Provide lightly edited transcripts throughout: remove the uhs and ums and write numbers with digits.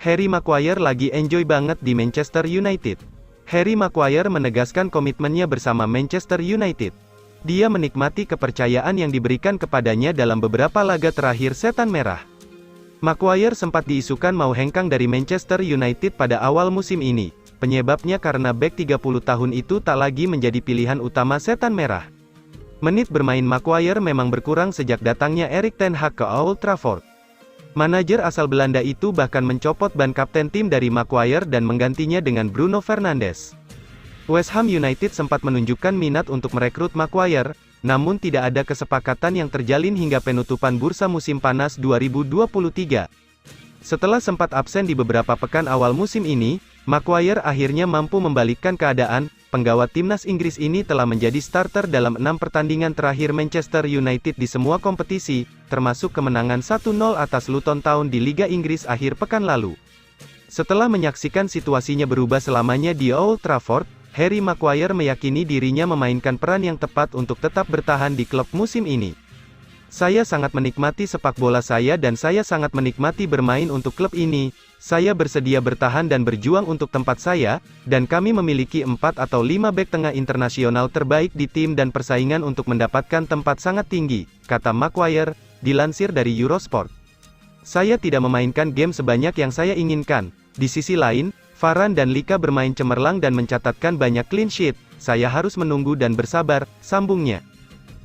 Harry Maguire lagi enjoy banget di Manchester United. Harry Maguire menegaskan komitmennya bersama Manchester United. Dia menikmati kepercayaan yang diberikan kepadanya dalam beberapa laga terakhir Setan Merah. Maguire sempat diisukan mau hengkang dari Manchester United pada awal musim ini. Penyebabnya karena bek 30 tahun itu tak lagi menjadi pilihan utama Setan Merah. Menit bermain Maguire memang berkurang sejak datangnya Erik ten Hag ke Old Trafford. Manajer asal Belanda itu bahkan mencopot ban kapten tim dari Maguire dan menggantinya dengan Bruno Fernandes. West Ham United sempat menunjukkan minat untuk merekrut Maguire, namun tidak ada kesepakatan yang terjalin hingga penutupan bursa musim panas 2023. Setelah sempat absen di beberapa pekan awal musim ini, Maguire akhirnya mampu membalikkan keadaan. Penggawa timnas Inggris ini telah menjadi starter dalam 6 pertandingan terakhir Manchester United di semua kompetisi, termasuk kemenangan 1-0 atas Luton Town di Liga Inggris akhir pekan lalu. Setelah menyaksikan situasinya berubah selamanya di Old Trafford, Harry Maguire meyakini dirinya memainkan peran yang tepat untuk tetap bertahan di klub musim ini. Saya sangat menikmati sepak bola saya dan saya sangat menikmati bermain untuk klub ini. Saya bersedia bertahan dan berjuang untuk tempat saya, dan kami memiliki 4 atau 5 bek tengah internasional terbaik di tim dan persaingan untuk mendapatkan tempat sangat tinggi, kata Maguire, dilansir dari Eurosport. Saya tidak memainkan game sebanyak yang saya inginkan. Di sisi lain, Varane dan Lika bermain cemerlang dan mencatatkan banyak clean sheet. Saya harus menunggu dan bersabar, sambungnya.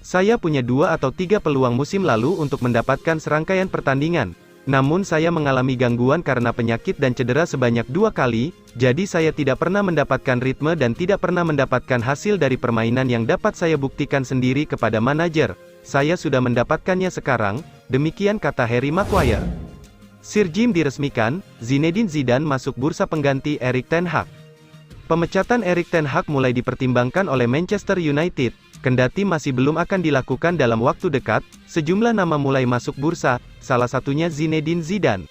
Saya punya 2 atau 3 peluang musim lalu untuk mendapatkan serangkaian pertandingan. Namun saya mengalami gangguan karena penyakit dan cedera sebanyak 2 kali, jadi saya tidak pernah mendapatkan ritme dan tidak pernah mendapatkan hasil dari permainan yang dapat saya buktikan sendiri kepada manajer. Saya sudah mendapatkannya sekarang, demikian kata Harry Maguire. Sir Jim diresmikan, Zinedine Zidane masuk bursa pengganti Erik ten Hag. Pemecatan Erik ten Hag mulai dipertimbangkan oleh Manchester United. Kendati masih belum akan dilakukan dalam waktu dekat, sejumlah nama mulai masuk bursa, salah satunya Zinedine Zidane.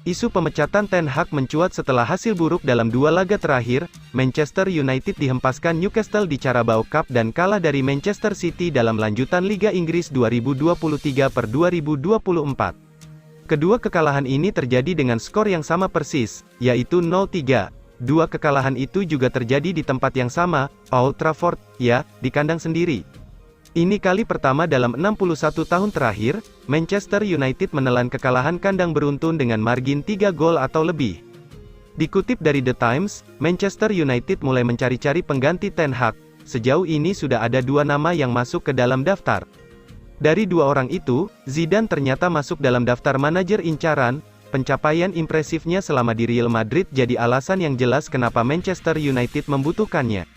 Isu pemecatan Ten Hag mencuat setelah hasil buruk dalam 2 laga terakhir. Manchester United dihempaskan Newcastle di Carabao Cup dan kalah dari Manchester City dalam lanjutan Liga Inggris 2023/2024. Kedua kekalahan ini terjadi dengan skor yang sama persis, yaitu 0-3. 2 kekalahan itu juga terjadi di tempat yang sama, Old Trafford, ya, di kandang sendiri. Ini kali pertama dalam 61 tahun terakhir, Manchester United menelan kekalahan kandang beruntun dengan margin 3 gol atau lebih. Dikutip dari The Times, Manchester United mulai mencari-cari pengganti Ten Hag. Sejauh ini sudah ada 2 nama yang masuk ke dalam daftar. Dari 2 orang itu, Zidane ternyata masuk dalam daftar manajer incaran. Pencapaian impresifnya selama di Real Madrid jadi alasan yang jelas kenapa Manchester United membutuhkannya.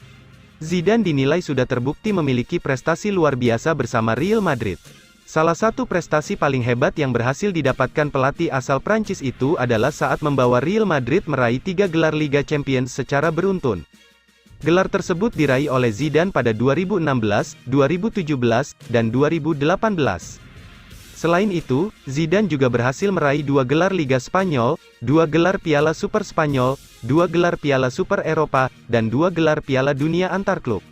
Zidane dinilai sudah terbukti memiliki prestasi luar biasa bersama Real Madrid. Salah satu prestasi paling hebat yang berhasil didapatkan pelatih asal Prancis itu adalah saat membawa Real Madrid meraih 3 gelar Liga Champions secara beruntun. Gelar tersebut diraih oleh Zidane pada 2016, 2017, dan 2018. Selain itu, Zidane juga berhasil meraih 2 gelar Liga Spanyol, 2 gelar Piala Super Spanyol, 2 gelar Piala Super Eropa, dan 2 gelar Piala Dunia antar klub.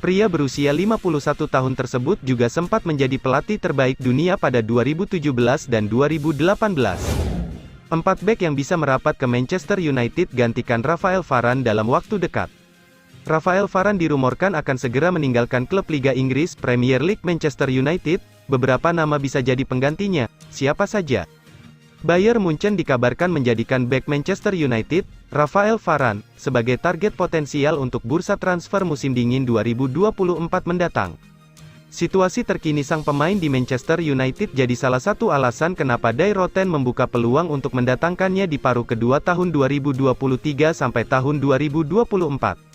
Pria berusia 51 tahun tersebut juga sempat menjadi pelatih terbaik dunia pada 2017 dan 2018. 4 bek yang bisa merapat ke Manchester United gantikan Raphael Varane dalam waktu dekat. Raphael Varane dirumorkan akan segera meninggalkan klub Liga Inggris Premier League Manchester United. Beberapa nama bisa jadi penggantinya, siapa saja? Bayern Munchen dikabarkan menjadikan bek Manchester United, Raphael Varane, sebagai target potensial untuk bursa transfer musim dingin 2024 mendatang. Situasi terkini sang pemain di Manchester United jadi salah satu alasan kenapa Die Rotten membuka peluang untuk mendatangkannya di paruh kedua tahun 2023 sampai tahun 2024.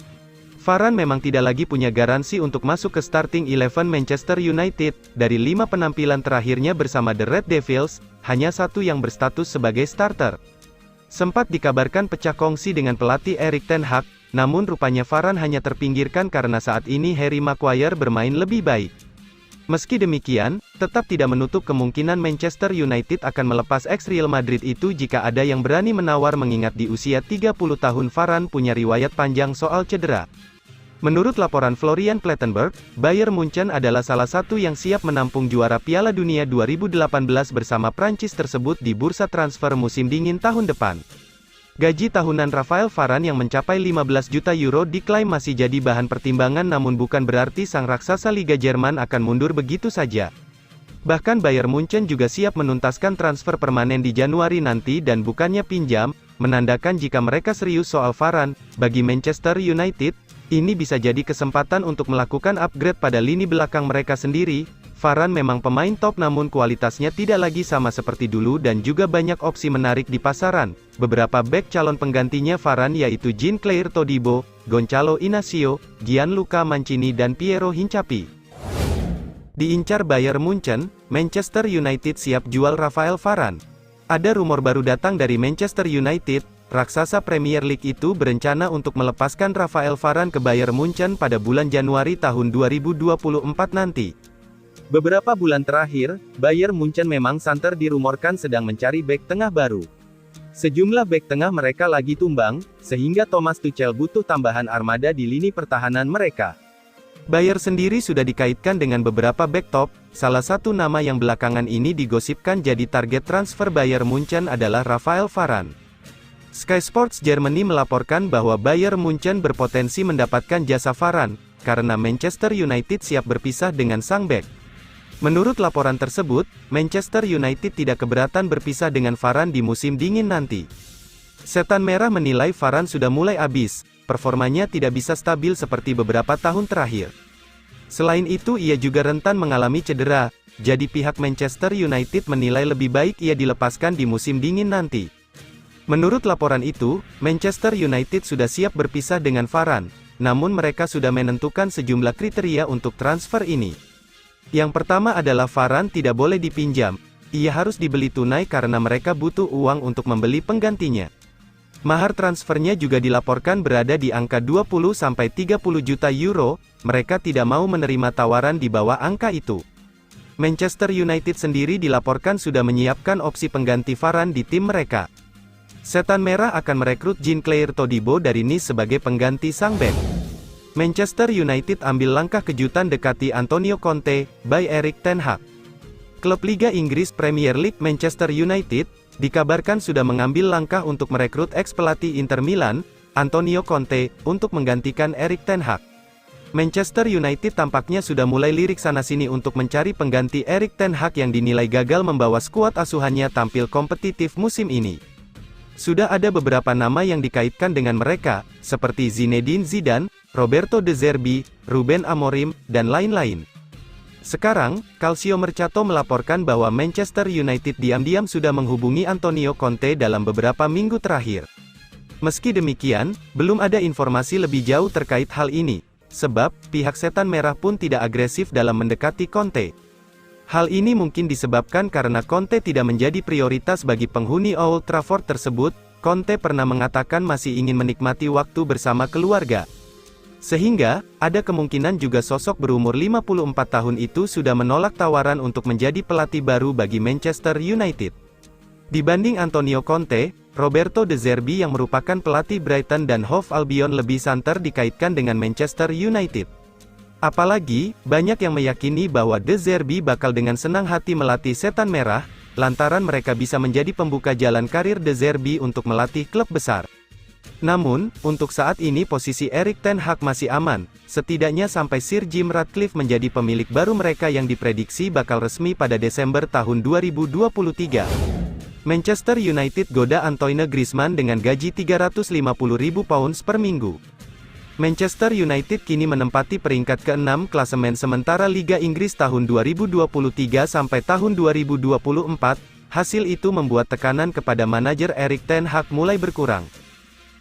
Varane memang tidak lagi punya garansi untuk masuk ke starting 11 Manchester United. Dari 5 penampilan terakhirnya bersama The Red Devils, hanya 1 yang berstatus sebagai starter. Sempat dikabarkan pecah kongsi dengan pelatih Erik ten Hag, namun rupanya Varane hanya terpinggirkan karena saat ini Harry Maguire bermain lebih baik. Meski demikian, tetap tidak menutup kemungkinan Manchester United akan melepas ex-Real Madrid itu jika ada yang berani menawar mengingat di usia 30 tahun Varane punya riwayat panjang soal cedera. Menurut laporan Florian Plettenberg, Bayern Munchen adalah salah satu yang siap menampung juara Piala Dunia 2018 bersama Prancis tersebut di bursa transfer musim dingin tahun depan. Gaji tahunan Rafael Varane yang mencapai 15 juta euro diklaim masih jadi bahan pertimbangan, namun bukan berarti sang raksasa Liga Jerman akan mundur begitu saja. Bahkan Bayern Munchen juga siap menuntaskan transfer permanen di Januari nanti dan bukannya pinjam, menandakan jika mereka serius soal Varane. Bagi Manchester United, ini bisa jadi kesempatan untuk melakukan upgrade pada lini belakang mereka sendiri. Varane memang pemain top, namun kualitasnya tidak lagi sama seperti dulu dan juga banyak opsi menarik di pasaran. Beberapa bek calon penggantinya Varane yaitu Jean-Claire Todibo, Gonçalo Inacio, Gianluca Mancini dan Piero Hincapié. Diincar Bayern Munchen, Manchester United siap jual Rafael Varane. Ada rumor baru datang dari Manchester United. Raksasa Premier League itu berencana untuk melepaskan Rafael Varane ke Bayern Munchen pada bulan Januari tahun 2024 nanti. Beberapa bulan terakhir, Bayern Munchen memang santer dirumorkan sedang mencari bek tengah baru. Sejumlah bek tengah mereka lagi tumbang, sehingga Thomas Tuchel butuh tambahan armada di lini pertahanan mereka. Bayern sendiri sudah dikaitkan dengan beberapa bek top. Salah satu nama yang belakangan ini digosipkan jadi target transfer Bayern Munchen adalah Rafael Varane. Sky Sports Germany melaporkan bahwa Bayern Munchen berpotensi mendapatkan jasa Varane, karena Manchester United siap berpisah dengan sang bek. Menurut laporan tersebut, Manchester United tidak keberatan berpisah dengan Varane di musim dingin nanti. Setan Merah menilai Varane sudah mulai habis, performanya tidak bisa stabil seperti beberapa tahun terakhir. Selain itu ia juga rentan mengalami cedera, jadi pihak Manchester United menilai lebih baik ia dilepaskan di musim dingin nanti. Menurut laporan itu, Manchester United sudah siap berpisah dengan Varane, namun mereka sudah menentukan sejumlah kriteria untuk transfer ini. Yang pertama adalah Varane tidak boleh dipinjam, ia harus dibeli tunai karena mereka butuh uang untuk membeli penggantinya. Mahar transfernya juga dilaporkan berada di angka 20-30 juta euro, mereka tidak mau menerima tawaran di bawah angka itu. Manchester United sendiri dilaporkan sudah menyiapkan opsi pengganti Varane di tim mereka. Setan Merah akan merekrut Jean-Claire Todibo dari Nice sebagai pengganti sang bek. Manchester United ambil langkah kejutan dekati Antonio Conte, by Erik ten Hag. Klub Liga Inggris Premier League Manchester United, dikabarkan sudah mengambil langkah untuk merekrut ex-pelatih Inter Milan, Antonio Conte, untuk menggantikan Erik ten Hag. Manchester United tampaknya sudah mulai lirik sana-sini untuk mencari pengganti Erik ten Hag yang dinilai gagal membawa skuad asuhannya tampil kompetitif musim ini. Sudah ada beberapa nama yang dikaitkan dengan mereka, seperti Zinedine Zidane, Roberto De Zerbi, Ruben Amorim, dan lain-lain. Sekarang, Calcio Mercato melaporkan bahwa Manchester United diam-diam sudah menghubungi Antonio Conte dalam beberapa minggu terakhir. Meski demikian, belum ada informasi lebih jauh terkait hal ini, sebab pihak Setan Merah pun tidak agresif dalam mendekati Conte. Hal ini mungkin disebabkan karena Conte tidak menjadi prioritas bagi penghuni Old Trafford tersebut. Conte pernah mengatakan masih ingin menikmati waktu bersama keluarga. Sehingga, ada kemungkinan juga sosok berumur 54 tahun itu sudah menolak tawaran untuk menjadi pelatih baru bagi Manchester United. Dibanding Antonio Conte, Roberto De Zerbi yang merupakan pelatih Brighton dan Hove Albion lebih santer dikaitkan dengan Manchester United. Apalagi, banyak yang meyakini bahwa De Zerbi bakal dengan senang hati melatih Setan Merah, lantaran mereka bisa menjadi pembuka jalan karir De Zerbi untuk melatih klub besar. Namun, untuk saat ini posisi Erik ten Hag masih aman, setidaknya sampai Sir Jim Ratcliffe menjadi pemilik baru mereka yang diprediksi bakal resmi pada Desember tahun 2023. Manchester United goda Antoine Griezmann dengan gaji 350.000 pounds per minggu. Manchester United kini menempati peringkat ke-6 klasemen sementara Liga Inggris tahun 2023 sampai tahun 2024, hasil itu membuat tekanan kepada manajer Erik ten Hag mulai berkurang.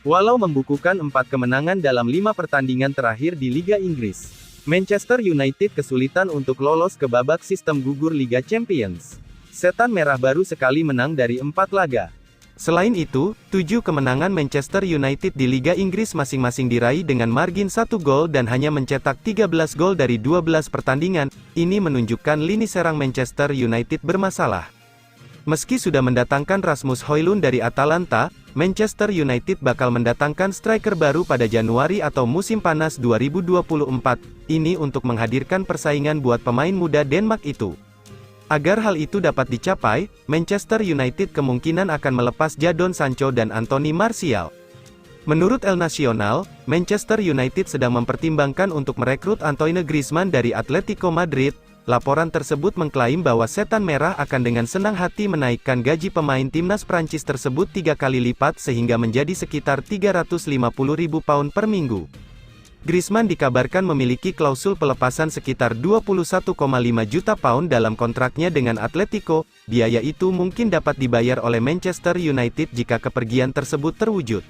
Walau membukukan 4 kemenangan dalam 5 pertandingan terakhir di Liga Inggris, Manchester United kesulitan untuk lolos ke babak sistem gugur Liga Champions. Setan Merah baru sekali menang dari 4 laga. Selain itu, 7 kemenangan Manchester United di Liga Inggris masing-masing diraih dengan margin 1 gol dan hanya mencetak 13 gol dari 12 pertandingan. Ini menunjukkan lini serang Manchester United bermasalah. Meski sudah mendatangkan Rasmus Højlund dari Atalanta, Manchester United bakal mendatangkan striker baru pada Januari atau musim panas 2024, ini untuk menghadirkan persaingan buat pemain muda Denmark itu. Agar hal itu dapat dicapai, Manchester United kemungkinan akan melepas Jadon Sancho dan Anthony Martial. Menurut El Nacional, Manchester United sedang mempertimbangkan untuk merekrut Antoine Griezmann dari Atletico Madrid. Laporan tersebut mengklaim bahwa Setan Merah akan dengan senang hati menaikkan gaji pemain timnas Prancis tersebut 3 kali lipat sehingga menjadi sekitar 350.000 pound per minggu. Griezmann dikabarkan memiliki klausul pelepasan sekitar 21,5 juta pound dalam kontraknya dengan Atletico. Biaya itu mungkin dapat dibayar oleh Manchester United jika kepergian tersebut terwujud.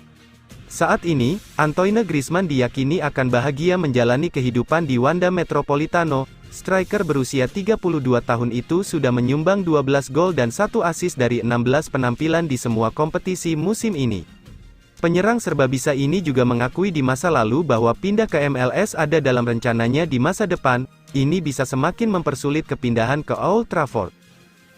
Saat ini, Antoine Griezmann diyakini akan bahagia menjalani kehidupan di Wanda Metropolitano. Striker berusia 32 tahun itu sudah menyumbang 12 gol dan 1 assist dari 16 penampilan di semua kompetisi musim ini. Penyerang serba bisa ini juga mengakui di masa lalu bahwa pindah ke MLS ada dalam rencananya di masa depan. Ini bisa semakin mempersulit kepindahan ke Old Trafford.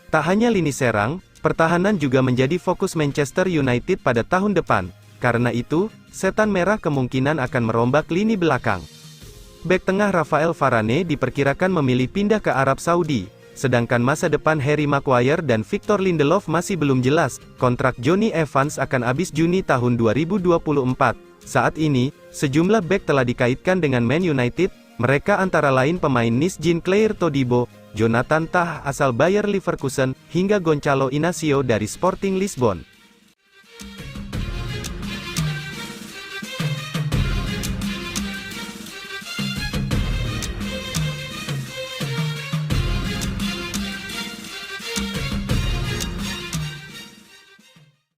Tak hanya lini serang, pertahanan juga menjadi fokus Manchester United pada tahun depan. Karena itu, Setan Merah kemungkinan akan merombak lini belakang. Bek tengah Rafael Varane diperkirakan memilih pindah ke Arab Saudi, sedangkan masa depan Harry Maguire dan Victor Lindelof masih belum jelas. Kontrak Jonny Evans akan habis Juni tahun 2024. Saat ini, sejumlah bek telah dikaitkan dengan Man United, mereka antara lain pemain Nice Jean-Claire Todibo, Jonathan Tah asal Bayer Leverkusen, hingga Gonçalo Inacio dari Sporting Lisbon.